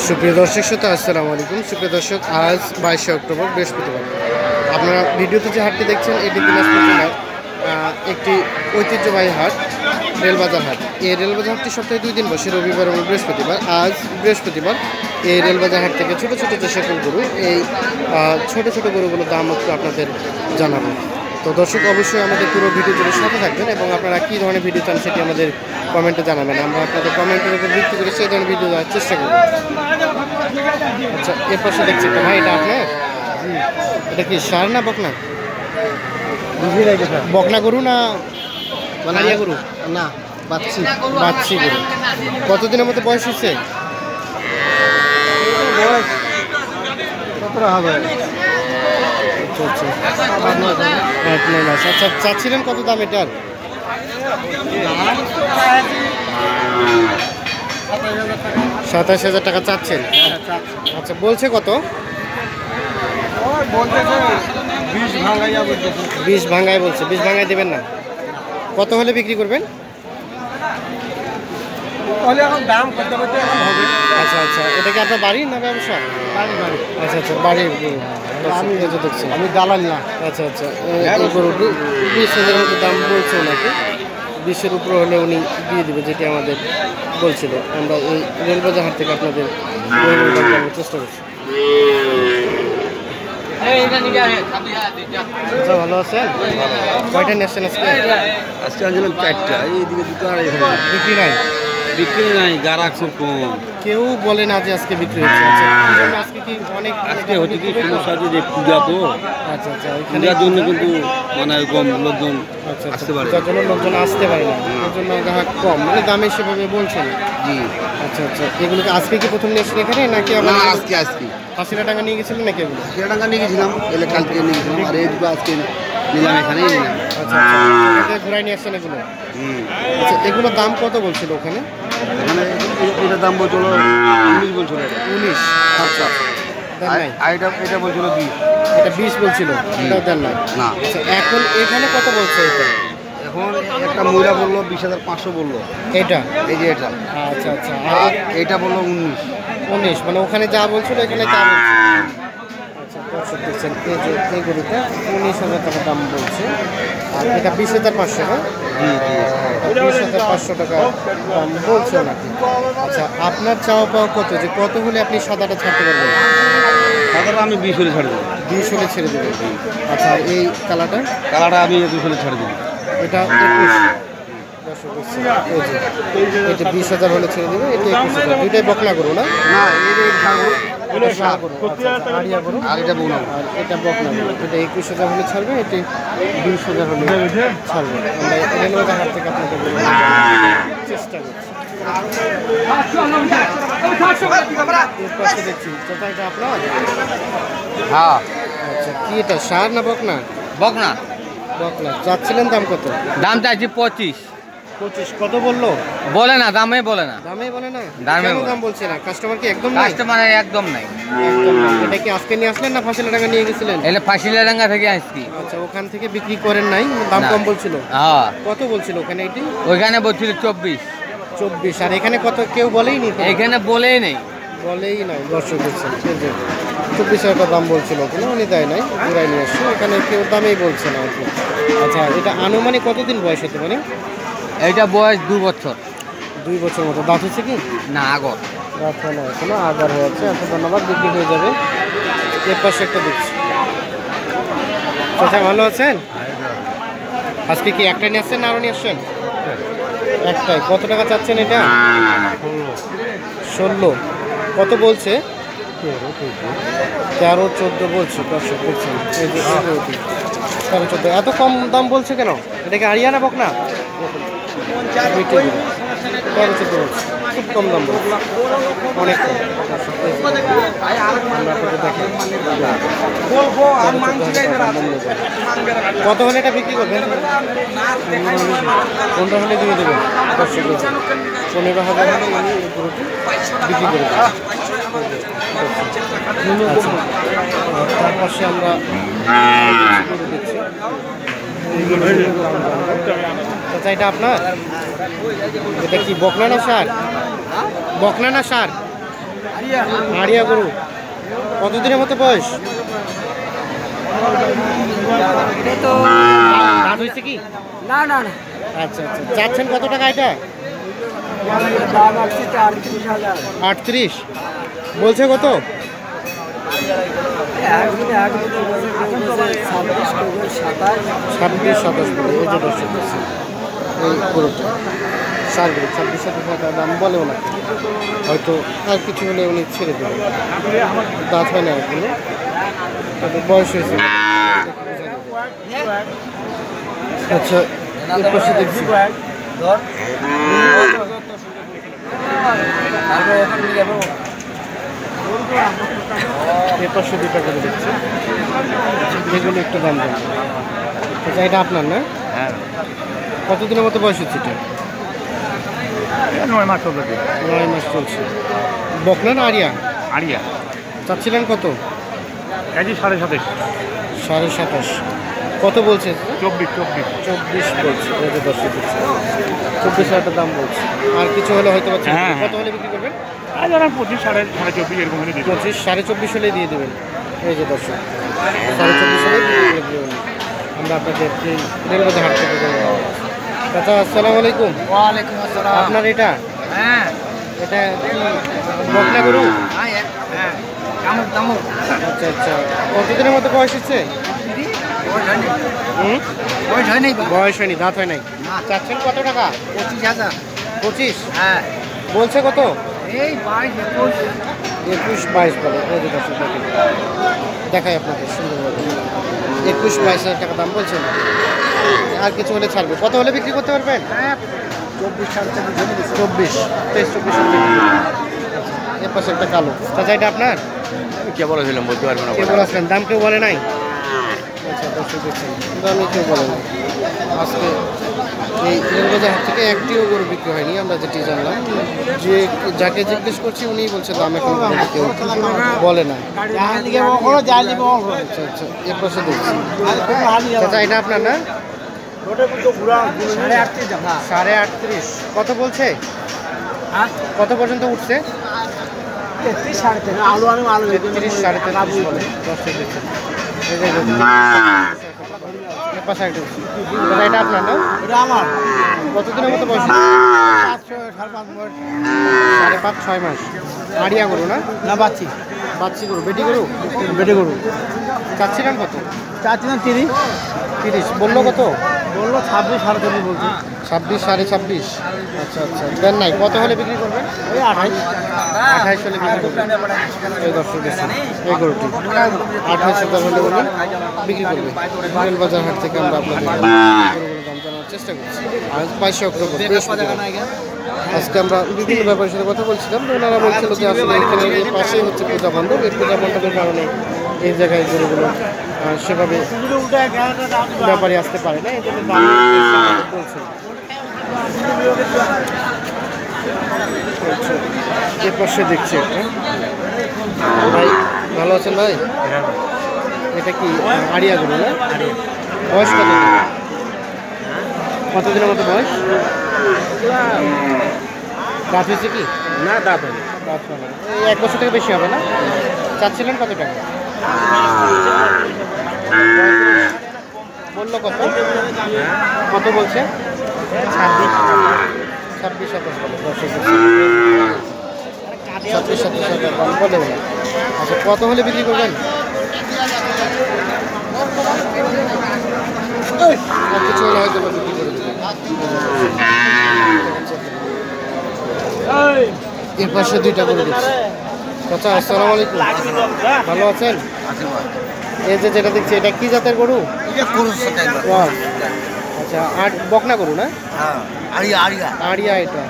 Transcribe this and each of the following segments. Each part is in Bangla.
সুপ্রিয় দর্শক শ্রোতা আসসালামু আলাইকুম। সুপ্রিয় দর্শক, আজ 22শে অক্টোবর বৃহস্পতিবার। আপনারা ভিডিওতে যে হাটটি দেখছেন এটি দিনাজপুর জেলার একটি ঐতিহ্যবাহী হাট, রেলবাজার হাট। এই রেলবাজার হাটটি সপ্তাহে 2 দিন বসে, রবিবার এবং বৃহস্পতিবার। আজ বৃহস্পতিবার এই রেলবাজার হাট থেকে ছোটো ছোটো যে সকল গরু, এই ছোটো ছোটো গরুগুলোর দাম একটু আপনাদের জানাবো। তো দর্শক, অবশ্যই আমাদের পুরো ভিডিও জুড়ে সাথে থাকবেন এবং আপনারা কী ধরনের ভিডিও চান সেটি আমাদের কমেন্টে জানাবেন। আমরা আপনাদের কমেন্টের উপর ভিত্তি করে সেই ধরনের ভিডিও দেওয়ার চেষ্টা করব। আচ্ছা, এর পাশে দেখছি তো ভাই, এটা আপনার? এটা কি ষাঁড় না বকনা? বকনা গরু না বানারিয়া গরু? না, বাচ্চি গরু। কতদিনের মতো বয়স হচ্ছে? বয়স কতটা হবে? আচ্ছা, 8-9 মাস। আচ্ছা, চাচ্ছিলেন কত দাম এটার? 27,000 টাকা চাচ্ছেন? আচ্ছা, বলছে কত? 20 ভাঙায় বলছে। 20 ভাঙায় দেবেন না? কত হলে বিক্রি করবেন? আচ্ছা, এটা কি আপনার বাড়ির না ব্যবসা? আচ্ছা, বাড়ির। আমি দালাল না। আচ্ছা, এই গরুটি 20,000 মতো দাম বলছে ওনাকে। 20-এর উপর হলে উনি দিয়ে দেবে, যেটি আমাদের বলছিল। আমরা এই রেলবাজার হাট থেকে আপনাদের চেষ্টা করছি। আচ্ছা, ভালো আছেন? কয়টা নিয়েছেন আজকে? আজকে আনছিলাম 4টা, এইদিকে 2টা আর এখানে বিক্রি নাই। গাড়া খুব কম। কেউ বলে না যে আজকে বিক্রি হচ্ছে। আচ্ছা, আজকে কি অনেক আজকে হচ্ছে কি সমস্যা আছে যে পূজা তো। আচ্ছা, পূজার জন্য কিন্তু মানে কম লোকজন আসতে পারে। যার জন্য লোকজন আসতে পারে না, এর জন্য গ্রাহক কম, মানে দামে সেভাবে বলছে না। জি। আচ্ছা, এগুলোকে আজকে কি প্রথম নিয়েছেন এখানে নাকি আবার? আজকে 80 টাকা নিয়ে গেছিলেন নাকি এগুলো? 80 টাকা নিয়ে গেছিলাম, এলে কালকে নিয়ে গেছিলাম, আর এই দুটো আজকে নিলাম, এখানেই নিলাম। আচ্ছা, ঘুরাই নিয়ে আসছেন এগুলো? আচ্ছা, এগুলোর দাম কত বলছিল ওখানে? এখানে এটার দাম বলছিল 19 বলছিল। 19? আচ্ছা, দেন নাই? এটা বলছিল 20। এটা 20 বলছিল, এটাও দেন নাই? না। আচ্ছা, এখন এখানে কত বলছে এটা? এখন একটা মহিলা বললো 20,500 বললো। এটা? এই যে এটা। আচ্ছা, আর এটা বললো 19। মানে ওখানে যা বলছিল এখানে যা বলছে। আচ্ছা, দর্শক দেখছেন, এই যে এই গরুটা 19,000 টাকা দাম বলছে, আর এটা 20,500 টাকা। জি। 20,500 টাকা দাম বলছে নাকি? আচ্ছা, আপনার চাওয়া পাওয়া কত, যে কত হলে আপনি সাদাটা ছাড়তে পারবেন? সাধারণত আমি 20 হলে ছাড়ে দেবো। 20 হলে ছেড়ে দেবেন? আচ্ছা, এই কালারটা? আমি 21 হলে ছাড়ে দেবো। এটা 21। দর্শক দেখছেন, এটা 20,000 হলে ছেড়ে দেবে, এটা 21,000। দুইটাই বকনা গরু না? না, এটা ষাঁড় গরু। আড়িয়া গরু। আর এটা বউনা। আর এটা বকনা গরু। এটা 21,000 হলে ছাড়বে, এটি 20,000 হলে ছাড়বে। আমরা রেলওয়ে হাট থেকে আপনাদের চেষ্টা করছি। এর পাশে দেখছি, চাচা, এটা আপনার? হ্যাঁ। আচ্ছা, কি এটা ষাঁড় না বকনা? বকনা। যাচ্ছিলেন দাম কত? দাম চাইছি 25। কত বললো? বলে না, দামে বলে না। দামে বলে না? দামে কেন বলে। দাম বলছে না? কাস্টমার কি একদম নাই? কাস্টমারের একদম নাই। একদম নাই। এটা কি আজকে নিয়ে আসলেন না ফাঁসিলা টাকা নিয়ে গেছিলেন? এলে ফাঁসিলাডাঙ্গা থেকে আসছি। আচ্ছা, ওখান থেকে বিক্রি করেন নাই? দাম না। কম বলছিল? হ্যাঁ। কত বলছিল ওখানে এটি? ওইখানে বলছিল 24। আর এখানে কত কেউ বলেই নি? এখানে বলেই নেই। বলেই নাই। দর্শক দেখছেন, 24,000 টাকা দাম বলছিল, ওখানে উনি দেয় নাই, ঘুরাই নিয়ে আসছে। এখানে কেউ দামেই বলছে না আর কি। আচ্ছা, এটা আনুমানিক কতদিন বয়স হতে পারে? এইটা বয়স 2 বছর। 2 বছর মতো। দাঁত হচ্ছে কি? না, আগর। দাঁত হয় না এখনো, আগার হয়ে আছে। আচ্ছা, ধন্যবাদ, বিক্রি হয়ে যাবে। এর পাশে একটা দেখছি। আচ্ছা, ভালো আছেন? আজকে কি একটা নিয়ে আসছেন না আরও নিয়ে আসছেন? একটাই। কত টাকা চাচ্ছেন এটা? 16। কত বলছে? 13-14 বলছে। দর্শক দেখছেন, এই যে 13-14। এত কম দাম বলছে কেন? এটা কি আরিয়ানা বকনা? 13-14 বলছে, খুব কম দাম বলছে, অনেক কম। কত হলে এটা বিক্রি করবেন? 15 হলে দিয়ে দেবেন? 15,000 হলে উনি এই গরুটি বিক্রি করে দেবেন। তার পাশে আমরা দেখছি। চাচা, এটা আপনার? এটা কি বকনা না ষাঁড়? বকনা না ষাঁড়? আড়িয়া গরু কতদিনের মতো বয়স? দাঁত হয়েছে কি? না না না আচ্ছা আচ্ছা, চাচ্ছেন কত টাকা এটা? দাম আছে 38,000 38 বলছে কত? ছাব্বিশ সাতাশ বলে এই যে দর্শক আছে এই গরুটা সার গরু 26-27 টাকা দাম বলেও না, হয়তো আর কিছু হলে উনি ছেড়ে দেবেন। দাঁত হয় না এখনো, তবে বয়স হয়েছে। আচ্ছা এর পাশে দেখছি এর পাশে 2টা করে দেখছি, যেগুলো একটু দাম দেন। আচ্ছা এটা আপনার না? হ্যাঁ কতদিনের মতো বয়স হচ্ছে এটা? 9 মাস হবে। 9 মাস চলছে। বকনা না আরিয়া? আড়িয়া চাচ্ছিলেন কত? কেজি 27.5। 27.5 কত বলছে? 24 বলছে, এই যে দর্শক দিচ্ছে 24,000 দাম বলছে। আর কিছু হলে হয়তো বা হ্যাঁ, কত হলে বিক্রি করবেন? আর যারা 25 24.5 এরকম হলে দিতে 25 24.5 হলে দিয়ে দেবেন। এই যে দর্শক 24.5 হলে বিক্রি করে দেবেন। আমরা আপনাদের এই রেলবাজার হাট থেকে দেবো। আচ্ছা আসসালামু আলাইকুম। ওয়ালাইকুম আসসালাম। আপনার এটা হ্যাঁ এটা কি বকনা গরু? হ্যাঁ কামড় কামড় আচ্ছা আচ্ছা, কতদিনের মতো বয়স হচ্ছে? হুম, বয়স হয় নাই বয়স হয়নি, দাঁত হয় নাই। চাচ্ছেন কত টাকা? 25,000। 25 হ্যাঁ বলছে কত? এই 22 21-22 বলে। এই যে দর্শক দেখেন, দেখাই আপনাদের সুন্দরভাবে 21-22,000 টাকা দাম বলছেন। আর কিছু হলে ছাড়বে। কত হলে বিক্রি করতে পারবেন? 24-23-24 হলে বিক্রি করবেন। এর পাশে একটা কালো। চাচা এটা আপনার? কে বলেছিলাম বলতে পারবো না। কে বলেছিলেন? দাম কেউ বলে নাই? আচ্ছা দর্শক দেখছেন, দাম কেউ বলে নাই। আজকে এই রেলবাজার হাট থেকে একটিও গরু বিক্রি হয়নি, আমরা যেটি জানলাম। যে যাকে জিজ্ঞেস করছি উনিই বলছে দাম এখন পর্যন্ত কেউ বলে না। আচ্ছা আচ্ছা, এর পাশে দেখছি। চাচা এটা আপনার না? 38.5 কত বলছে? কত পর্যন্ত উঠছে? 33-33 বলে। দর্শক দেখছেন, এই যে এর পাশে একটা উঠছে। চাচা এটা আপনার না? কতদিনের মতো বয়স? 5.5-6 মাস। আড়িয়া গরু না? না বাচ্চি বাচ্চি গরু, বেটি গরু? বেটে গরু চাচ্ছিলেন কত? চাচ্ছি না 30 30 বললো কত? বললো 26 24 বলছি। 26-26.5 আচ্ছা আচ্ছা, দেন নাই। কত হলে বিক্রি করবেন? ওই 28 28 হলে বিক্রি করবেন। এই দর্শক দেখছেন এই গরুটি 28,000 হলে উনি বিক্রি করবে। রেলবাজার হাট থেকে আমরা আপনাদের গরুগুলোর দাম জানার চেষ্টা করছি। আজ 22 অক্টোবর বৃহস্পতিবার। আজকে আমরা বিভিন্ন ব্যাপারের সাথে কথা বলছিলাম, তো ওনারা বলছিল যে আসলে এখানে এই পাশেই হচ্ছে পূজা মণ্ডপ। এই পূজা মণ্ডপের কারণে এই জায়গায় গরুগুলো সেভাবে ব্যাপারে আসতে পারে না, এই জন্য দাম বলছিল। এর পাশে দেখছি একটা ভাই, ভালো আছেন ভাই? এটা কি আড়িয়া গরু না? বয়স কত? কতদিনের মতো বয়স? দাঁত হয়েছে কি? না দাঁত হবে। দাঁত হয় না। এই 1 বছর থেকে বেশি হবে না? চাচ্ছিলেন কত টাকা? বললো কত? কত বলছে? 26-27 বলে। 26-27 দাম বলে বলে। আচ্ছা কত হলে বিক্রি করবেন? আর কিছু হলে হয়তো বা বিক্রি করে দেবেন। এর পাশে 2টা করে দিচ্ছি। আচ্ছা আসসালামু আলাইকুম, ভালো আছেন? এই যে যেটা দেখছি এটা কি জাতের গরু? ওয়াও। আচ্ছা আর বকনা গরু না? আড়িয়া এটা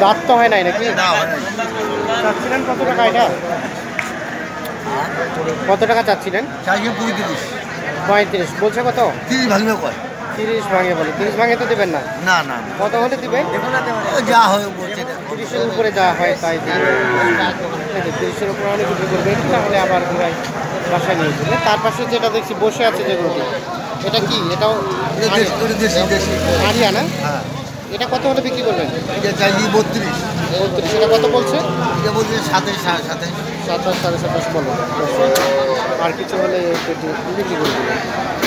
দাঁত তো হয় নাই নাকি? চাচ্ছিলেন কত টাকা এটা? কত টাকা চাচ্ছিলেন? 35 বলছে কত? 30 ভাঙে বলে। 30 ভাঙে তো দেবেন না? না না কত হলে দিবেন? যা হয় বলছে 30-এর উপরে যা হয় তাই দিবে। 30-এর উপরে অনেক বিক্রি করবে, তাহলে আবার ঘুরাই বাসায় নিয়ে যাবে। তার পাশে যেটা দেখছি বসে আছে যে গরুটি, এটা কি? এটাও আড়িয়া না? হ্যাঁ এটা কত হলে বিক্রি করবেন? এটা চাইলি 32। 32। এটা কত বলছে? এটা বলছে 27 সাড়ে 27। 27 সাড়ে 27 বলো। আর কিছু হলে এই পেটি বিক্রি করে দেবেন।